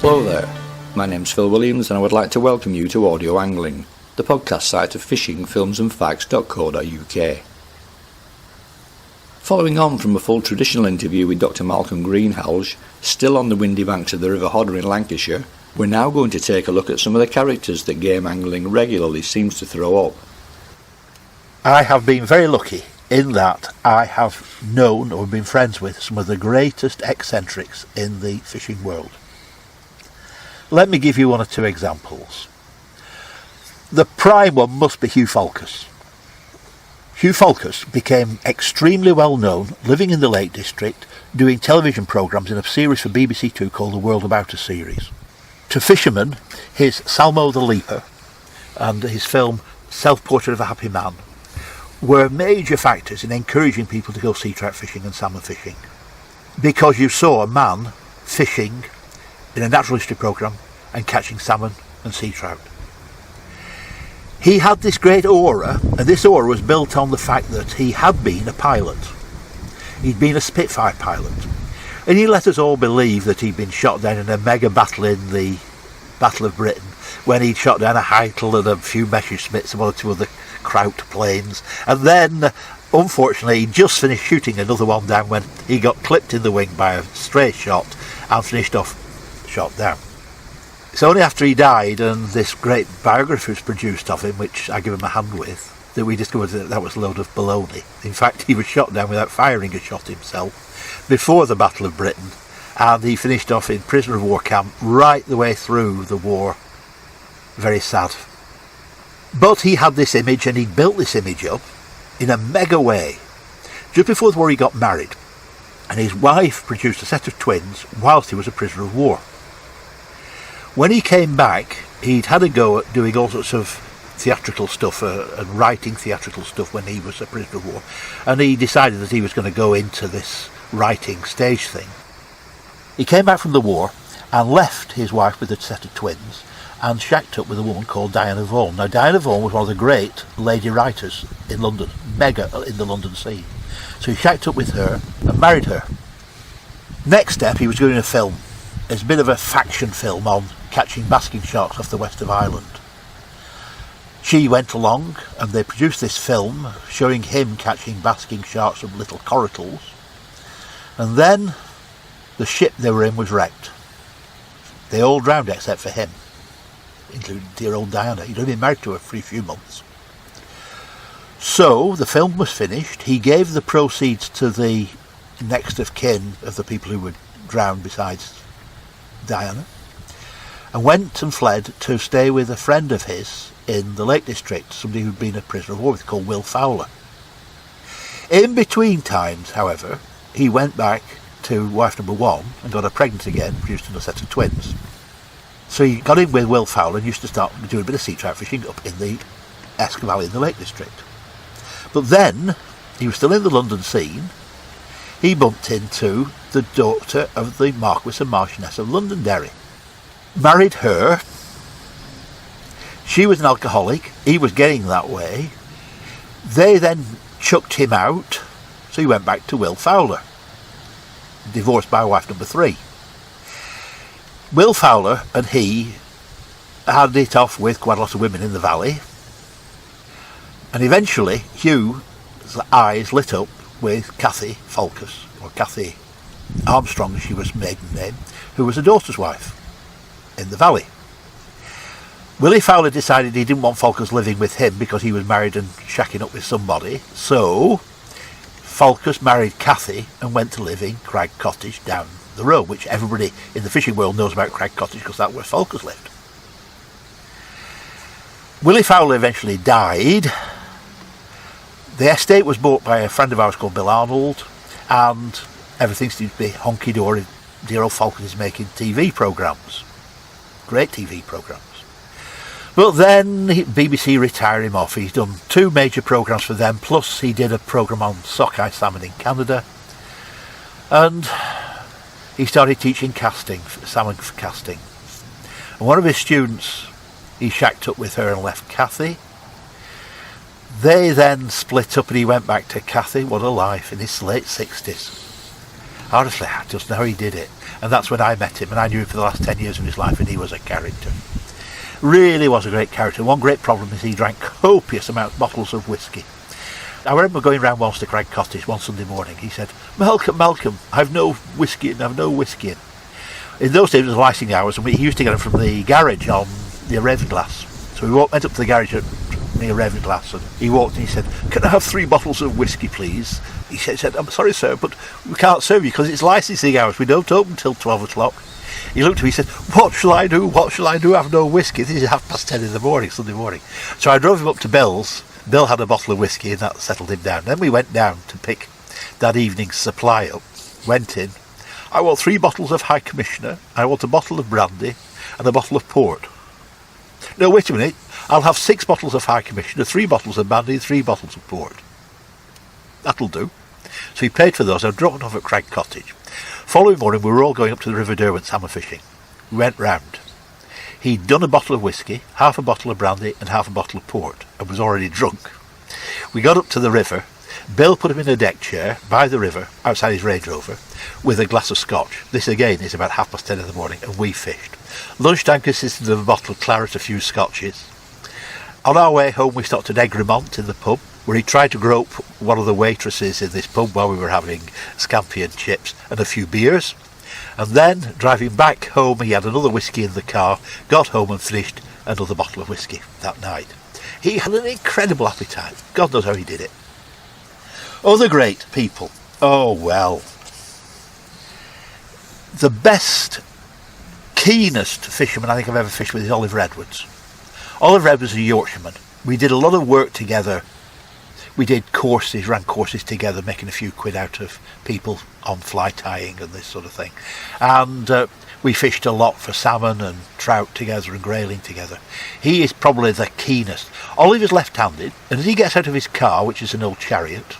Hello there, my name's Phil Williams and I would like to welcome you to Audio Angling, the podcast site of fishingfilmsandfacts.co.uk. Following on from a full traditional interview with Dr. Malcolm Greenhalge, still on the windy banks of the River Hodder in Lancashire, we're now going to take a look at some of the characters that game angling regularly seems to throw up. I have been very lucky in that I have known or been friends with some of the greatest eccentrics in the fishing world. Let me give you one or two examples. The prime one must be Hugh Falkus. Hugh Falkus became extremely well known living in the Lake District, doing television programmes in a series for BBC Two called the World About Us series. To fishermen, his Salmo the Leaper and his film Self-Portrait of a Happy Man were major factors in encouraging people to go sea trout fishing and salmon fishing, because you saw a man fishing in a natural history programme and catching salmon and sea trout. He had this great aura, and this aura was built on the fact that he had been a pilot. He'd been a Spitfire pilot, and he let us all believe that he'd been shot down in a mega battle in the Battle of Britain, when he'd shot down a Heitel and a few Messerschmitts and one or two other Kraut planes, and then unfortunately he just finished shooting another one down when he got clipped in the wing by a stray shot and finished off shot down. It's only after he died and this great biography was produced of him, which I give him a hand with, that we discovered that was a load of baloney. In fact, he was shot down without firing a shot himself before the Battle of Britain, and he finished off in prisoner of war camp right the way through the war. Very sad. But he had this image, and he built this image up in a mega way. Just before the war he got married, and his wife produced a set of twins whilst he was a prisoner of war. When he came back, he'd had a go at doing all sorts of theatrical stuff and writing theatrical stuff when he was a prisoner of war, and he decided that he was going to go into this writing stage thing. He came back from the war and left his wife with a set of twins and shacked up with a woman called Diana Vaughan. Now, Diana Vaughan was one of the great lady writers in London, mega in the London scene. So he shacked up with her and married her. Next step, he was doing a film. It's a bit of a faction film on catching basking sharks off the west of Ireland. She went along and they produced this film showing him catching basking sharks of little coracles. And then the ship they were in was wrecked. They all drowned except for him, including dear old Diana. He'd only been married to her for a few months. So the film was finished. He gave the proceeds to the next of kin of the people who were drowned besides Diana, and went and fled to stay with a friend of his in the Lake District, somebody who'd been a prisoner of war with, called Will Fowler. In between times, however, he went back to wife number one and got her pregnant again, produced a set of twins. So he got in with Will Fowler and used to start doing a bit of sea trout fishing up in the Esk Valley in the Lake District. But then, he was still in the London scene, he bumped into the daughter of the Marquess and Marchioness of Londonderry. Married her. She was an alcoholic. He was getting that way. They then chucked him out, so he went back to Will Fowler, divorced by wife number 3. Will Fowler and he had it off with quite a lot of women in the valley, and eventually Hugh's eyes lit up with Cathy Falkus, or Cathy Armstrong as she was maiden name, who was a daughter's wife in the valley. Willie Fowler decided he didn't want Falkus living with him because he was married and shacking up with somebody, so Falkus married Cathy and went to live in Crag Cottage down the road, which everybody in the fishing world knows about Crag Cottage because that's where Falkus lived. Willie Fowler eventually died. The estate was bought by a friend of ours called Bill Arnold, and everything seems to be honky-dory. Dear old Falkus is making TV programmes. Great TV programmes. But then BBC retired him off. He's done 2 major programmes for them, plus he did a programme on sockeye salmon in Canada. And he started teaching casting, salmon casting. And one of his students, he shacked up with her and left Cathy. They then split up and he went back to Cathy. What a life, in his late 60s. Honestly, I just know how he did it. And that's when I met him, and I knew him for the last 10 years of his life, and he was a character. Really was a great character. One great problem is he drank copious amounts of bottles of whisky. I remember going round once to Crag Cottage one Sunday morning. He said, Malcolm, I've no whisky in. In those days it was licensing hours, and he used to get it from the garage on the Ravenglass. So we went up to the garage near Ravenglass, and he walked in and he said, "Can I have 3 bottles of whisky, please?" He said, "I'm sorry, sir, but we can't serve you because it's licensing hours. We don't open till 12 o'clock. He looked at me and said, what shall I do? I have no whisky. This is 10:30 in the morning, Sunday morning. So I drove him up to Bill's. Bill had a bottle of whisky, and that settled him down. Then we went down to pick that evening's supply up. Went in. I want 3 bottles of High Commissioner. I want a bottle of brandy and a bottle of port. No, wait a minute. I'll have 6 bottles of High Commissioner, 3 bottles of brandy, and 3 bottles of port. That'll do. So he paid for those. I dropped off at Crag Cottage. Following morning, we were all going up to the River Derwent salmon fishing. We went round. He'd done a bottle of whisky, half a bottle of brandy, and half a bottle of port, and was already drunk. We got up to the river. Bill put him in a deck chair by the river, outside his Range Rover, with a glass of scotch. This again is about 10:30 in the morning, and we fished. Lunchtime consisted of a bottle of claret, a few scotches. On our way home, we stopped at Egremont in the pub, where he tried to grope one of the waitresses in this pub while we were having scampi and chips and a few beers. And then, driving back home, he had another whisky in the car, got home and finished another bottle of whisky that night. He had an incredible appetite. God knows how he did it. Other great people. Oh, well. The best, keenest fisherman I think I've ever fished with is Oliver Edwards. Oliver Edwards is a Yorkshireman. We did a lot of work together. We did courses, ran courses together, making a few quid out of people on fly tying and this sort of thing. And we fished a lot for salmon and trout together and grayling together. He is probably the keenest. Oliver's left-handed, and as he gets out of his car, which is an old chariot,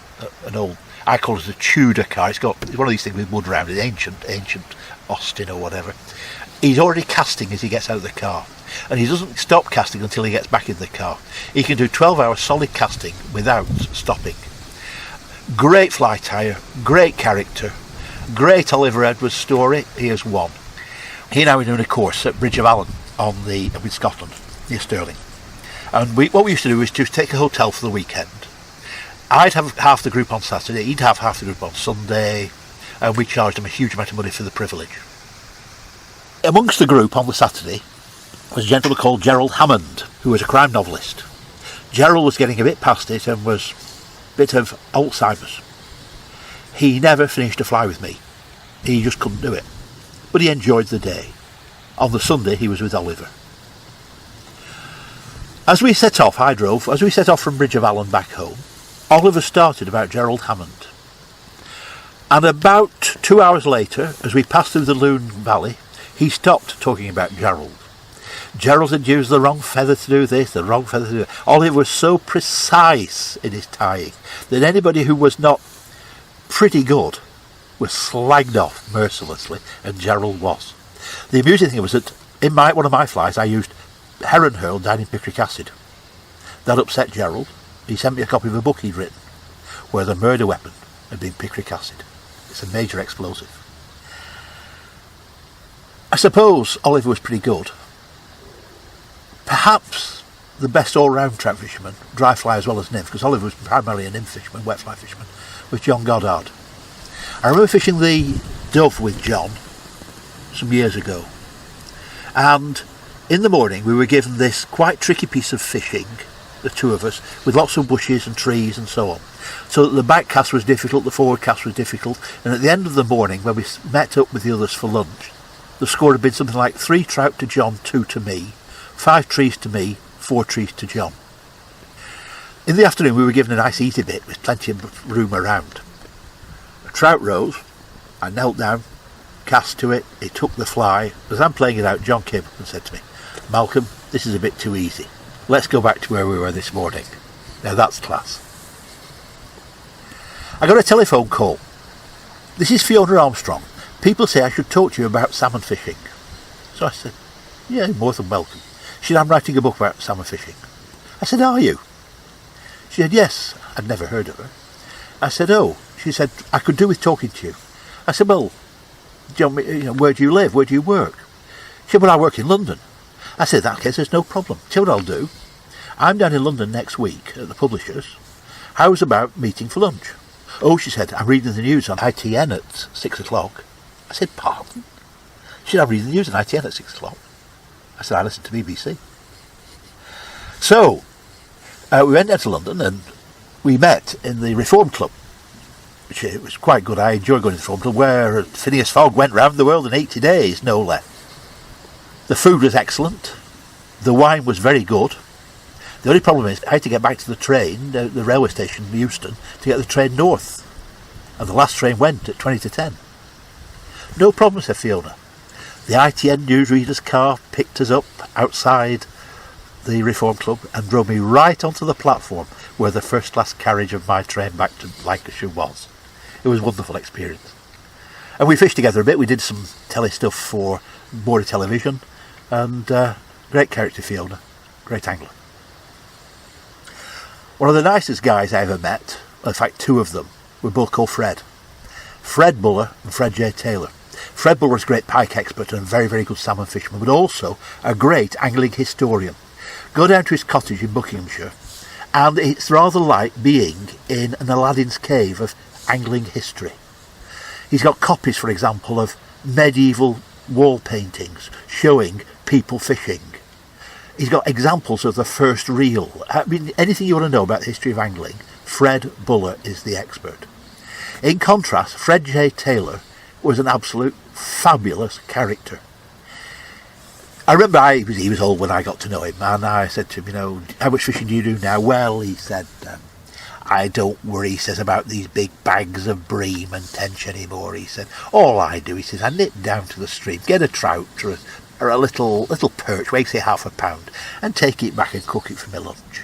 I call it a Tudor car. It's one of these things with wood round it, ancient Austin or whatever. He's already casting as he gets out of the car. And he doesn't stop casting until he gets back in the car. He can do 12 hours solid casting without stopping. Great fly tyer, great character, great Oliver Edwards story. Here's one. He now is doing a course at Bridge of Allen with Scotland, near Stirling. And what we used to do is just take a hotel for the weekend. I'd have half the group on Saturday, he'd have half the group on Sunday, and we charged him a huge amount of money for the privilege. Amongst the group on the Saturday was a gentleman called Gerald Hammond, who was a crime novelist. Gerald was getting a bit past it and was a bit of Alzheimer's. He never finished a fly with me. He just couldn't do it. But he enjoyed the day. On the Sunday he was with Oliver. As we set off from Bridge of Allen back home, Oliver started about Gerald Hammond. And about 2 hours later, as we passed through the Loon Valley, he stopped talking about Gerald. Gerald had used the wrong feather to do this, the wrong feather to do that. Oliver was so precise in his tying that anybody who was not pretty good was slagged off mercilessly, and Gerald was. The amusing thing was that in one of my flies I used heron hurl down in picric acid. That upset Gerald. He sent me a copy of a book he'd written where the murder weapon had been picric acid. It's a major explosive. I suppose Oliver was pretty good. Perhaps the best all-round trout fisherman, dry fly as well as nymph, because Oliver was primarily a nymph fisherman, wet fly fisherman, was John Goddard. I remember fishing the Dove with John some years ago, and in the morning we were given this quite tricky piece of fishing, the two of us, with lots of bushes and trees and so on, so that the back cast was difficult, the forward cast was difficult, and at the end of the morning when we met up with the others for lunch, the score had been something like 3 trout to John, 2 to me, 5 trees to me, 4 trees to John. In the afternoon we were given a nice easy bit with plenty of room around. A trout rose, I knelt down, cast to it, it took the fly. As I'm playing it out, John came up and said to me, "Malcolm, this is a bit too easy. Let's go back to where we were this morning." Now that's class. I got a telephone call. "This is Fiona Armstrong. People say I should talk to you about salmon fishing." So I said, "Yeah, more than welcome." She said, "I'm writing a book about salmon fishing." I said, "Are you?" She said, "Yes." I'd never heard of her. I said, "Oh." She said, "I could do with talking to you." I said, well, where do you live? Where do you work? She said, well, I work in London. I said, in that case, there's no problem. See what I'll do? I'm down in London next week at the publishers. How's about meeting for lunch? Oh, she said, I'm reading the news on ITN at 6 o'clock. I said, pardon? She said, I'm reading the news on ITN at 6 o'clock. I said, I listen to BBC. So, we went down to London and we met in the Reform Club, which it was quite good. I enjoy going to the Reform Club, where Phineas Fogg went round the world in 80 days, no less. The food was excellent. The wine was very good. The only problem is I had to get back to the train, the railway station in Euston, to get the train north. And the last train went at 20 to 10. No problem, said Fiona. The ITN newsreader's car picked us up outside the Reform Club and drove me right onto the platform where the first class carriage of my train back to Lancashire was. It was a wonderful experience. And we fished together a bit. We did some telly stuff for Border Television, and great character, Fiona. Great angler. One of the nicest guys I ever met, in fact 2 of them, were both called Fred. Fred Buller and Fred J. Taylor. Fred Buller was a great pike expert and a very, very good salmon fisherman, but also a great angling historian. Go down to his cottage in Buckinghamshire, and it's rather like being in an Aladdin's cave of angling history. He's got copies, for example, of medieval wall paintings showing people fishing. He's got examples of the first reel. I mean, anything you want to know about the history of angling, Fred Buller is the expert. In contrast, Fred J. Taylor was an absolute fabulous character. I remember he was old when I got to know him, and I said to him, how much fishing do you do now? Well, he said, I don't worry, he says, about these big bags of bream and tench anymore. He said, all I do, he says, I nip down to the stream, get a trout or a little perch, weighs say half a pound, and take it back and cook it for my lunch.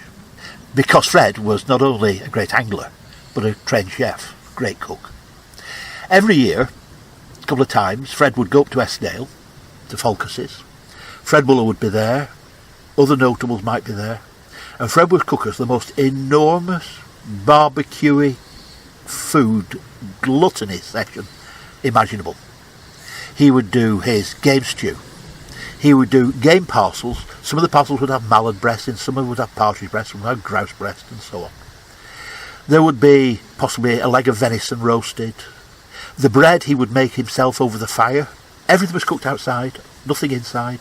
Because Fred was not only a great angler, but a trained chef, great cook. Every year, a couple of times, Fred would go up to Eskdale, to Falkus's. Fred Buller would be there, other notables might be there, and Fred would cook us the most enormous barbecuey food gluttony session imaginable. He would do his game stew. He would do game parcels. Some of the parcels would have mallard breast in, some of them would have partridge breast, some would have grouse breast, and so on. There would be possibly a leg of venison roasted. The bread he would make himself over the fire. Everything was cooked outside, nothing inside.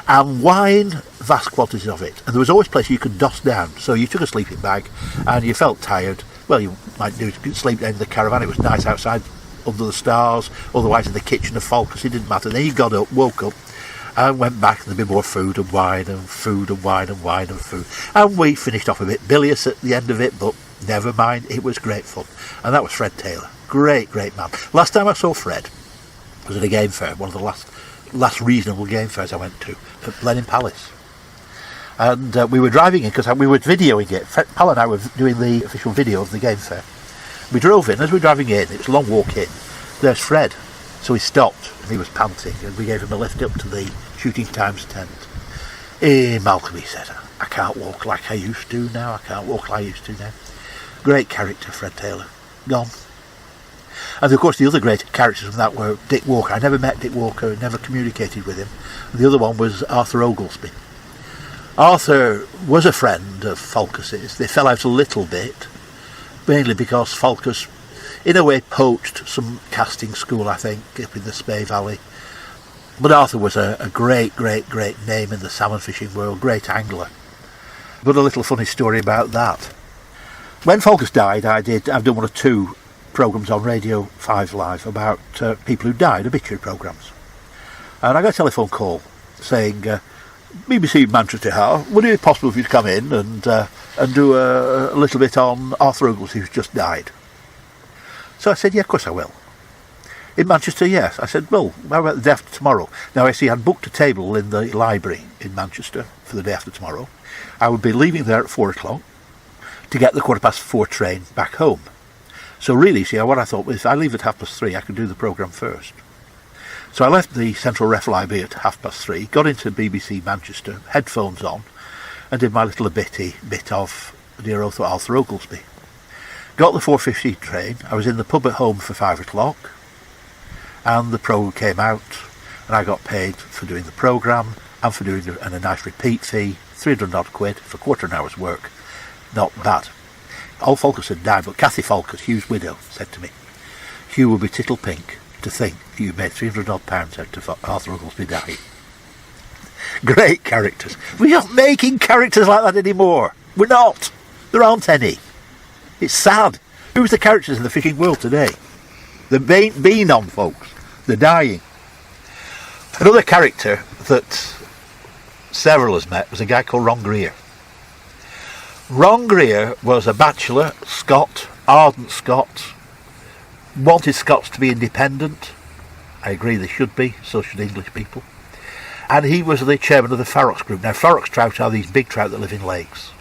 And wine, vast quantities of it. And there was always a place you could doss down. So you took a sleeping bag and you felt tired. Well, you might sleep down in the caravan. It was nice outside under the stars. Otherwise in the kitchen of Falkus, it didn't matter. Then you got up, woke up, and went back, and there'd be more food and wine and food and wine and wine and food. And we finished off a bit bilious at the end of it, but never mind, it was great fun. And that was Fred Taylor. Great, great man. Last time I saw Fred was at a game fair, one of the last reasonable game fairs I went to, at Blenheim Palace. And we were driving in, because we were videoing it. Pal and I were doing the official video of the game fair. We drove in. As we were driving in, it was a long walk in, there's Fred. So he stopped, and he was panting, and we gave him a lift up to the Shooting Times tent. Malcolm, he said, I can't walk like I used to now, I can't walk like I used to now. Great character, Fred Taylor. Gone. And of course the other great characters from that were Dick Walker. I never met Dick Walker, never communicated with him. The other one was Arthur Oglesby. Arthur was a friend of Falkus's. They fell out a little bit, mainly because Falkus, in a way, poached some casting school, I think, up in the Spey Valley. But Arthur was a great, great, great name in the salmon fishing world, great angler. But a little funny story about that. When Falkus died, I've done 1 or 2 programmes on Radio 5 Live about people who died, obituary programmes. And I got a telephone call saying, BBC Manchester House, would it be possible for you to come in and do a little bit on Arthur Oglesby, who's just died? So I said, yeah, of course I will. In Manchester, yes. I said, well, how about the day after tomorrow? Now, I see I'd booked a table in the library in Manchester for the day after tomorrow. I would be leaving there at 4 o'clock to get the 4:15 train back home. So really, see, what I thought was, if I leave at 3:30, I could do the programme first. So I left the Central Ref Library at 3:30, got into BBC Manchester, headphones on, and did my little bit of dear Arthur Oglesby. Got the 4:50 train. I was in the pub at home for 5 o'clock. and the programme came out, and I got paid for doing the programme and for doing it, and a nice repeat fee, 300 odd quid for quarter an hour's work. Not bad. Old Falkus had died, but Cathy Falkus, Hugh's widow, said to me, Hugh will be tittle pink to think that you made 300 odd pounds out of Arthur Oglesby dying. Great characters. We're not making characters like that anymore. We're not. There aren't any. It's sad. Who's the characters in the fishing world today? There ain't been on, folks. They're dying. Another character that several has met was a guy called Ron Greer. Ron Greer was a bachelor, Scot, ardent Scot, wanted Scots to be independent. I agree they should be, so should English people. And he was the chairman of the Farrox group. Now, Farrox trout are these big trout that live in lakes.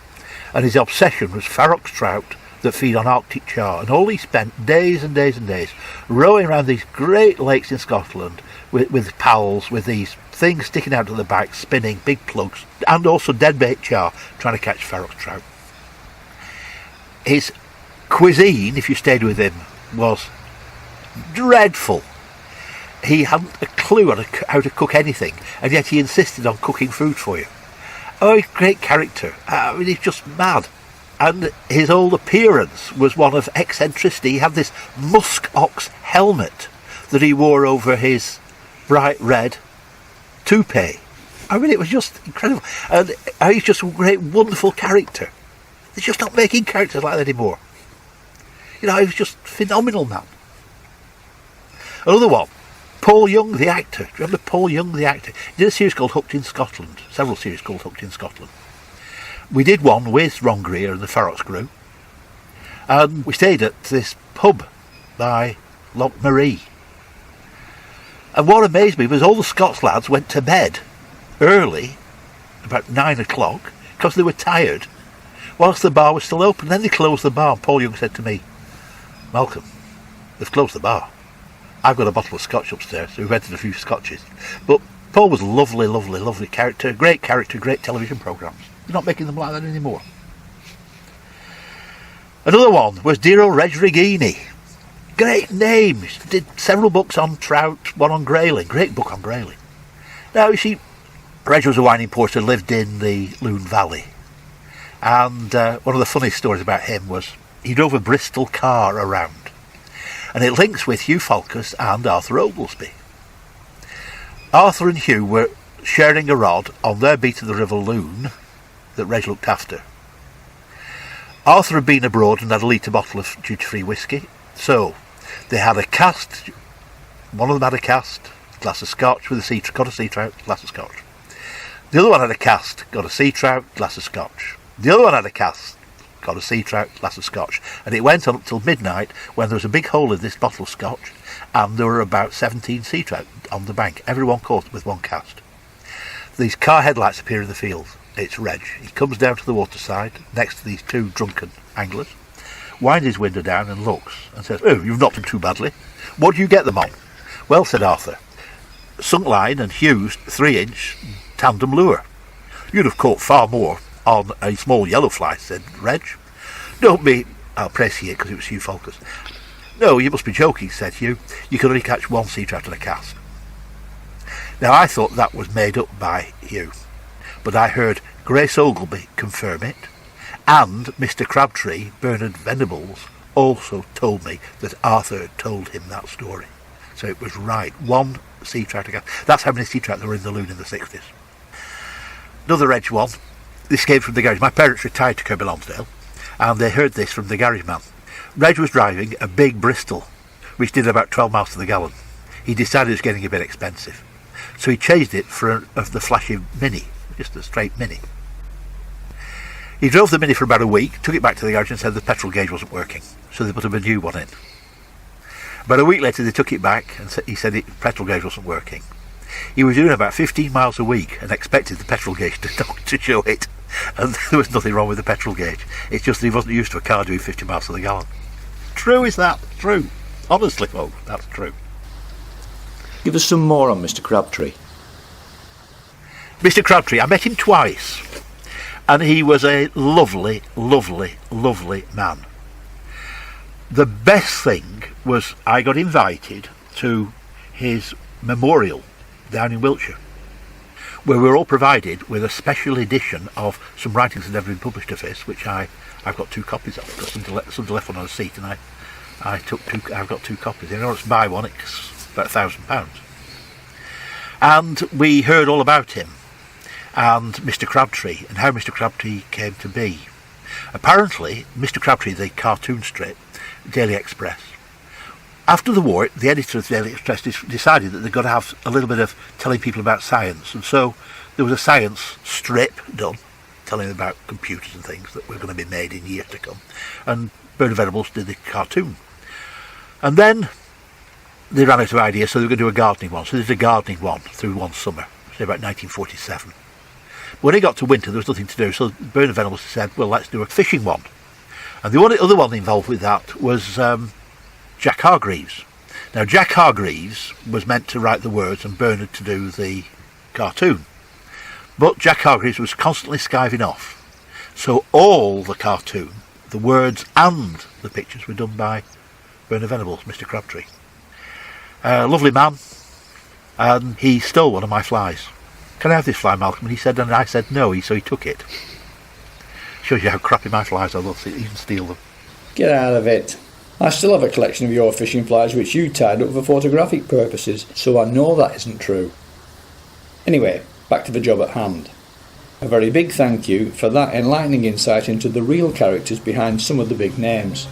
And his obsession was Farrox trout that feed on Arctic char. And all he spent days and days and days rowing around these great lakes in Scotland with pawls, with these things sticking out of the back, spinning, big plugs, and also deadbait char, trying to catch Farrox trout. His cuisine, if you stayed with him, was dreadful. He hadn't a clue on how to cook anything, and yet he insisted on cooking food for you. Oh, he's a great character. I mean, he's just mad. And his whole appearance was one of eccentricity. He had this musk ox helmet that he wore over his bright red toupee. I mean, it was just incredible. And he's just a great, wonderful character. They're just not making characters like that anymore. You know, he was just phenomenal, man. Another one, Paul Young, the actor. Do you remember Paul Young, the actor? He did a series called Hooked in Scotland. Several series called Hooked in Scotland. We did one with Ron Greer and the Farrox crew. And we stayed at this pub by Loch Marie. And what amazed me was all the Scots lads went to bed early, about 9 o'clock, because they were tired, whilst the bar was still open. Then they closed the bar, and Paul Young said to me, Malcolm, they've closed the bar. I've got a bottle of scotch upstairs, so we rented a few scotches. But Paul was a lovely, lovely, lovely character, great television programmes. They're not making them like that anymore. Another one was dear old Reg Regini. Great name. Did several books on trout, one on grayling. Great book on grayling. Now, you see, Reg was a wine importer, lived in the Lune Valley. And one of the funny stories about him was he drove a Bristol car around. And it links with Hugh Falkus and Arthur Oglesby. Arthur and Hugh were sharing a rod on their beat of the River Lune that Reg looked after. Arthur had been abroad and had a litre bottle of duty-free whisky. So they had a cast, one of them had a cast, glass of scotch with got a sea trout, glass of scotch. The other one had a cast, got a sea trout, glass of scotch. The other one had a cast, got a sea trout, glass of scotch. And it went on up till midnight when there was a big hole in this bottle of scotch and there were about 17 sea trout on the bank, everyone caught with one cast. These car headlights appear in the field. It's Reg. He comes down to the waterside next to these two drunken anglers, winds his window down and looks and says, "Oh, you've knocked them too badly. What do you get them on?" "Well," said Arthur, "sunk line and Hugh's 3-inch tandem lure." "You'd have caught far more on a small yellow fly," said Reg. "Don't be..." I'll press here because it was Hugh Falkus. "No, you must be joking," said Hugh. "You can only catch one sea trout in a cast." Now, I thought that was made up by Hugh, but I heard Grace Oglesby confirm it, and Mr. Crabtree, Bernard Venables, also told me that Arthur had told him that story. So it was right. One sea trout a cast. That's how many sea trout there were in the Lune in the 60s. Another Reg one. This came from the garage. My parents retired to Kirby Lonsdale, and they heard this from the garage man. Reg was driving a big Bristol, which did about 12 miles to the gallon. He decided it was getting a bit expensive, so he changed it for the flashy Mini, just a straight Mini. He drove the Mini for about a week, took it back to the garage and said the petrol gauge wasn't working, so they put a new one in. About a week later they took it back and he said the petrol gauge wasn't working. He was doing about 15 miles a week and expected the petrol gauge to show it, and there was nothing wrong with the petrol gauge. It's just that he wasn't used to a car doing 50 miles to the gallon. True is that? True. Honestly, folks, that's true. Give us some more on Mr. Crabtree. Mr. Crabtree, I met him twice, and he was a lovely, lovely, lovely man. The best thing was I got invited to his memorial down in Wiltshire, where we were all provided with a special edition of some writings that had never been published of his, which I've got 2 copies of. Because somebody left one on a seat, and I've got 2 copies. In order to buy one, it's about £1,000. And we heard all about him and Mr. Crabtree and how Mr. Crabtree came to be. Apparently, Mr. Crabtree, the cartoon strip, Daily Express. After the war, the editor of the Daily Express decided that they've got to have a little bit of telling people about science, and so there was a science strip done, telling them about computers and things that were going to be made in years to come, and Bernard Venables did the cartoon. And then they ran out of ideas, so they were going to do a gardening one. So there's a gardening one through one summer, say about 1947. When it got to winter, there was nothing to do, so Bernard Venables said, well, let's do a fishing one. And the other one involved with that was Jack Hargreaves. Now, Jack Hargreaves was meant to write the words and Bernard to do the cartoon. But Jack Hargreaves was constantly skiving off. So all the cartoon, the words and the pictures were done by Bernard Venables, Mr. Crabtree. Lovely man, and he stole one of my flies. Can I have this fly, Malcolm? And he said, and I said no, so he took it. Shows you how crappy my flies are, they'll even steal them. Get out of it. I still have a collection of your fishing flies which you tied up for photographic purposes, so I know that isn't true. Anyway, back to the job at hand. A very big thank you for that enlightening insight into the real characters behind some of the big names.